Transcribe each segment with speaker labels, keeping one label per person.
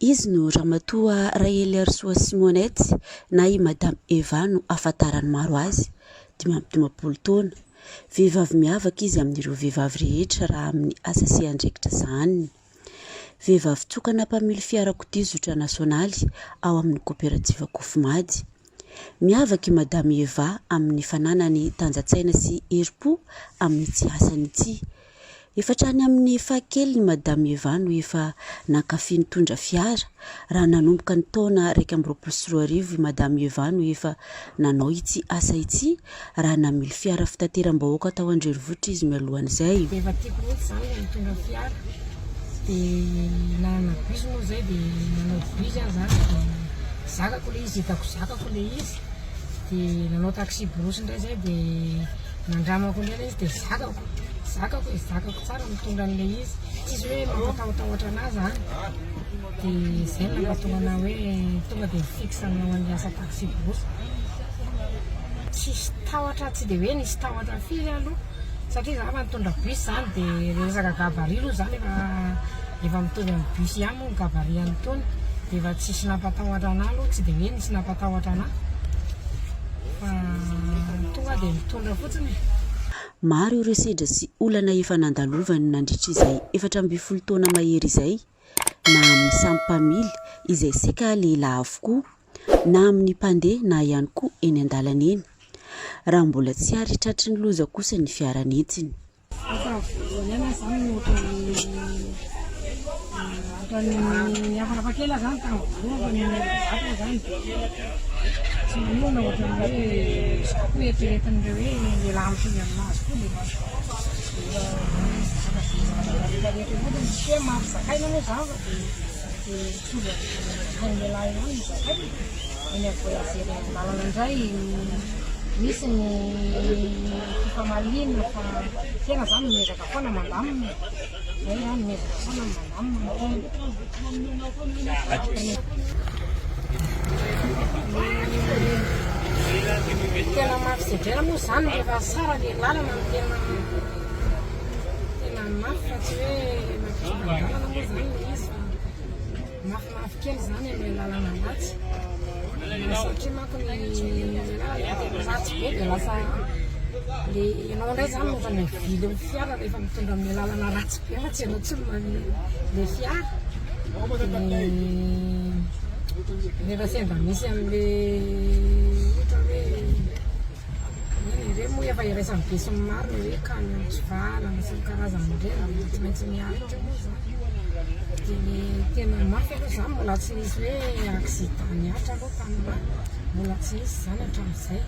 Speaker 1: Izy no ramatoa Rahelia Rosoa Simonety na i Madame Eva no ahafantarany maro azy 50 taona. Vehivavy miavaka izy amin'ireo vehivavy rehetra raha amin'ny asa sy andraikitra izany. Vehivavy tokana mpamily fiarakodia zotra nasionaly ao amin'ny kooperativa Kofimady. Miavaka i Madame Eva amin'ny fananany tanjatsaina sy herim-po amin'ny tsy asany ity. Efa trany amin'ny fakely ny Madame Eva no efa nankafy nitondra fiara. Raha nanomboka ny taona 2024 i Madame Eva no efa nanao ity asa ity raha namily fiara fitateram-bahoaka tao Andrenivohitra izy mialohan'izay.
Speaker 2: Efa tiako mihitsy zany nitondra fiara. Dia nanana bus moa zay dia nanao bus zany zakako le izy, hitako zakako le izy. Dia nanao taxi borosy indray zay dia nandramako indray izy dia zakako tsara mitondra an'le izy. Tsisy hoe mampatahotahotra anazy zany. Dia izay no nampatonga hoe tonga dia fixe aminao an'le asa taxi borosy. Tsisy tahotra, tsy dia hoe nisy tahotra firy aloha. Satria zaho efa nitondra bus zany dia resaka gabaria aloha zany efa mitovy amin'ny bus ihany moa ny gabaria an'itony. Dia efa tsisy nampatahotra anahy aloha, tsy dia hoe nisy nampatahotra anahy. Fa tonga dia mitondra fotsiny.
Speaker 1: Maro ireo sedra sy olana efa nandalovany nandritra izay 14 taona mahery izay, na amin'ny samy mpamily izay seka lehilahy avokoa, na amin'ny mpandeha na ihany koa eny an-dalana eny. Raha mbola tsy ary tratry ny loza kosa ny fiaranetiny.
Speaker 2: Afakela zany tamin'ny voalohany zany tsy manona ohatrany hoe sakako eritreretin'ireo hoe lehilahy mitovy aminazy koa dia tsy hoe mampizakaina moa zava dia mitovy amin'ny lehilahy ihany mizakaina. Eny avoyazery lalana indray misy ny fifamalinana fa tena zany miezaka foana mandamina. Zay zany miezaka foana mandamina. Tena mafisedrena moa zany rehefa tsara le lalana no tena mafy fa tsy hoe mampitovy lalana moa zany le izy fa mafimafy kely zany amin'ny lalana ratsy. Satria manko ny ratsy be dia lasa le ianao indray zany moa ny vily amin'ny fiara rehefa mitondra amin'ny lalana ratsy be fa tsy ianao tsony le fiara. Rehefa sendra misy amin'le ohatra hoe ireo moa efa iraisany be sy ny maro hoe kany mitsivalana sy ny karazany ireny tsy maintsy miaritra moa zany. Dia tena mafy aloha zany mbola tsy nisy hoe accident niatra aloha tamin'izany, mbola tsy nisy zany hatramin'izay.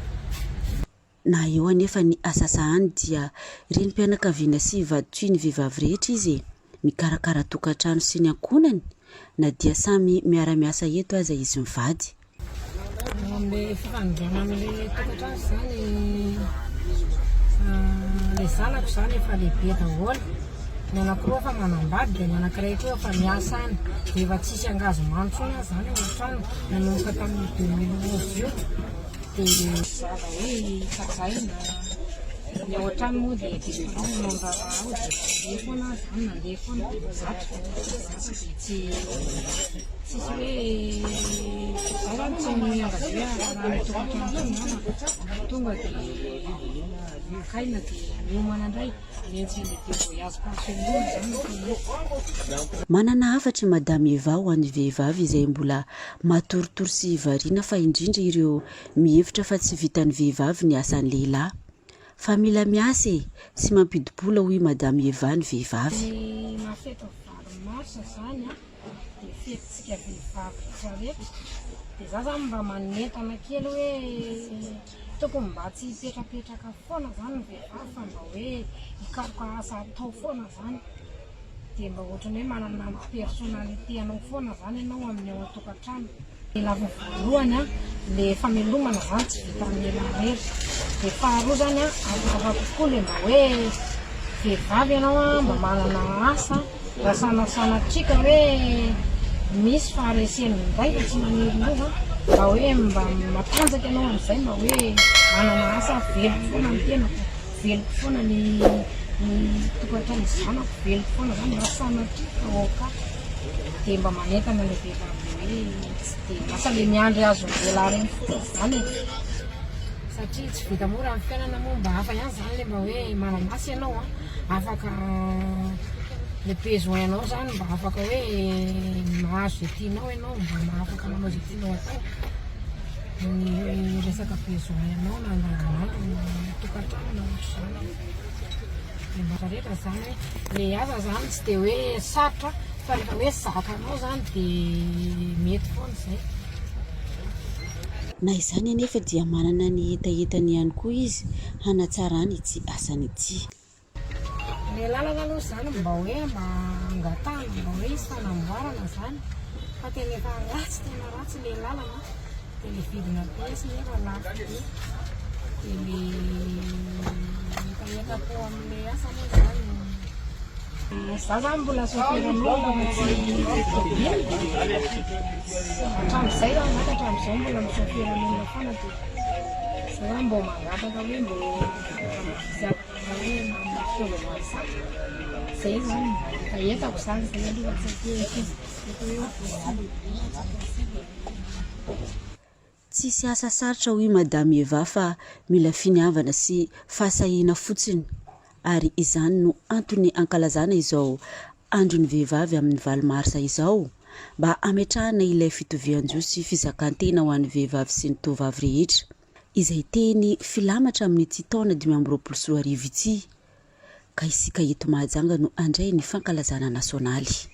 Speaker 1: Na eo anefa ny asa sahany dia ireny mpianakaviana sy vaditoy ny vehivavy rehetra izy mikarakara tokantrano sy ny ankonany, na dia samy miara-miasa eto aza izy mivady.
Speaker 2: Amin'ny fifanondroana amin'ilay tokantrano zany ilay zanako zany efa lehibe daholo. Ny anankiroa fa manambady dia ny anankiray koa efa miasa any. Dia efa tsisy angazo mantsona zany ao an-trano nanomboka tamin'ny 2011 io. Dia zava hoe kajaina ny ao an-trano moa dia dispao mandrarao dia mandeha foana zany nandeha foana zatra dia tsisy hoe zaho zany tsy miangavea raha mitokantrano foana tonga dia kaina dia miomana indray
Speaker 1: manana hafatra Madame Eva ho an'ny vehivavy izay mbola matoritory sy variana fa indrindra ireo mihevitra fa tsy vitan'ny vehivavy ny asan'ny lehilahy. Fa mila miasa sy mampidibola hoy Madame Eva ny vehivavy.
Speaker 2: Mafeto varomarsa zany dia fetintsika vehivavy rehetra. Dia za zany mba manentana kely hoe tokony mba tsy hipetrapetraka foana zany ny vehivavy fa mba hoe hikaroka asa atao foana zany. Dia mba ohatrany hoe manana ny personnalité anao foana zany ianao amin'ny ao an-tokantrano. Lava voalohany le famelomana zany tsy vita amin'ny elarery. Dia faharoa zany afaka kokoa le mba hoe vehivavy ianao mba manana asa raha sanatrika hoe misy fahareseny indray fa tsy maniry lova mba hoe mba matanjaka ianao amin'izay mba hoe manana asa veloko foana ny tenako, veloko foana ny tokantrano zanako, veloko foana zany mba sanatrika ao ka. dia mba manentana le vehivavy hoe tsy dia lasa le miandry azo vela reny fotsiny zany e satria tsy vita mora amin'ny fiainana moa mba hafa ihany zany le mba hoe mananasy ianao a afaka le besoin anao zany mba afaka hoe mahazo zay tianao ianao mba afaka manao zay tianao atao ny resaka besoin anao na tokantrano na ohatr'izany dia mba rehetra zany hoe le asa zany tsy dia hoe sarotra fa rehefa hoe zakanao zany dia mety foana zay.
Speaker 1: Na izany anefa dia manana ny etaetany ihany koa izy hanatsarany ity asany ity.
Speaker 2: Le lalana aloha zany mba hoe mba angatahana mba hoe izy fanamboarana zany fa tena efa ratsy tena ratsy le lalana dia le vidina piesy nefa lafo be dia le etaeta-po amin'le asa moa zany za zany mbola sofiran'olona hatramin'izay zany maka hatramin'izao mbola misofiran'olona foana dia za zany mbo mangataka hoe mbo ziakana hoe mampiovana zay zany etaetako zany zay aloha
Speaker 1: tsisy asa sarotra hoy Madame Eva fa mila finiavana sy fahasahiana fotsiny ary izany no antony ankalazana izao andron'ny vehivavy amin'ny 8 Marsa izao mba ametrahana ilay fitovian-jo sy fizakantena ho an'ny vehivavy sy ny tovavy rehetra izay teny filamatra amin'ity taona 2024 ity ka isika eto Mahajanga no andray ny fankalazana nasionaly.